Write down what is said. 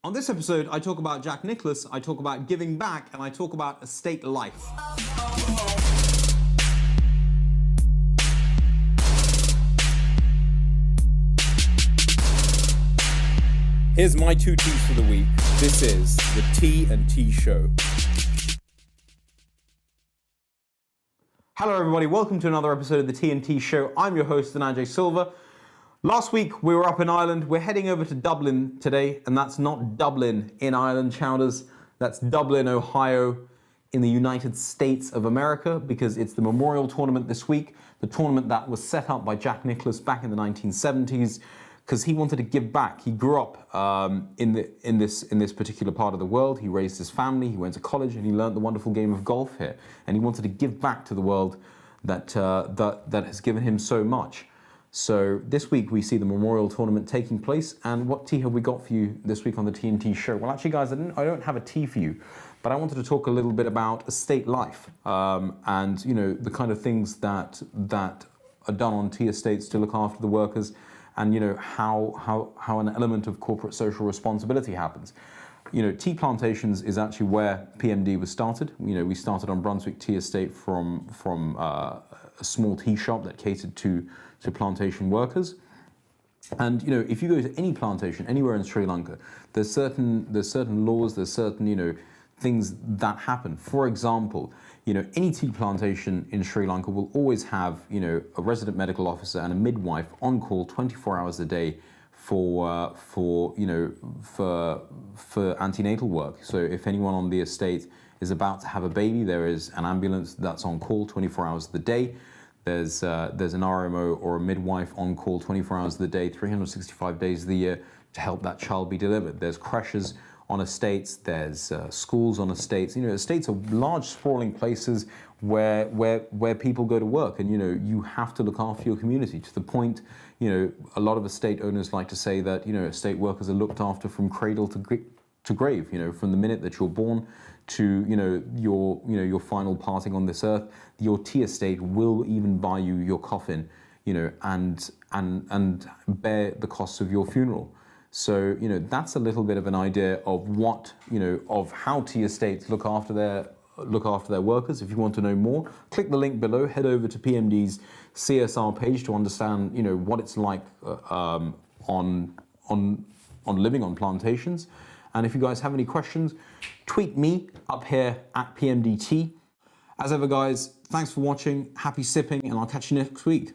On this episode, I talk about Jack Nicklaus, I talk about giving back, and I talk about estate life. Here's my two T's for the week. This is the T&T Show. Hello everybody, welcome to another episode of the T&T Show. I'm your host, Ajay Silva. Last week we were up in Ireland. We're heading over to Dublin today, and that's not Dublin in Ireland, shouters. That's Dublin, Ohio in the United States of America, because it's the Memorial Tournament this week, the tournament that was set up by Jack Nicklaus back in the 1970s, because he wanted to give back. He grew up in this particular part of the world. He raised his family, he went to college, and he learned the wonderful game of golf here. And he wanted to give back to the world that has given him so much. So this week we see the Memorial Tournament taking place, and what tea have we got for you this week on the T&T Show? Well, actually, guys, I don't have a tea for you, but I wanted to talk a little bit about estate life and the kind of things that are done on tea estates to look after the workers, and how an element of corporate social responsibility happens. Tea plantations is actually where PMD was started. We started on Brunswick Tea Estate from a small tea shop that catered to plantation workers. And if you go to any plantation anywhere in Sri Lanka, there's certain laws, there's certain things that happen. For example, any tea plantation in Sri Lanka will always have a resident medical officer and a midwife on call 24 hours a day for antenatal work. So if anyone on the estate is about to have a baby, there is an ambulance that's on call 24 hours of the day. There's an RMO or a midwife on call 24 hours of the day, 365 days of the year to help that child be delivered. There's creches on estates, there's schools on estates. Estates are large, sprawling places where people go to work, and you have to look after your community to the point. A lot of estate owners like to say that estate workers are looked after from cradle to grave. From the minute that you're born to your final parting on this earth. Your tea estate will even buy you your coffin, and bear the costs of your funeral. So that's a little bit of an idea of what of how tea estates look after their workers. If you want to know more, click the link below. Head over to PMD's CSR page to understand what it's like on living on plantations. And if you guys have any questions, tweet me up here at PMDT. As ever, guys, thanks for watching. Happy sipping, and I'll catch you next week.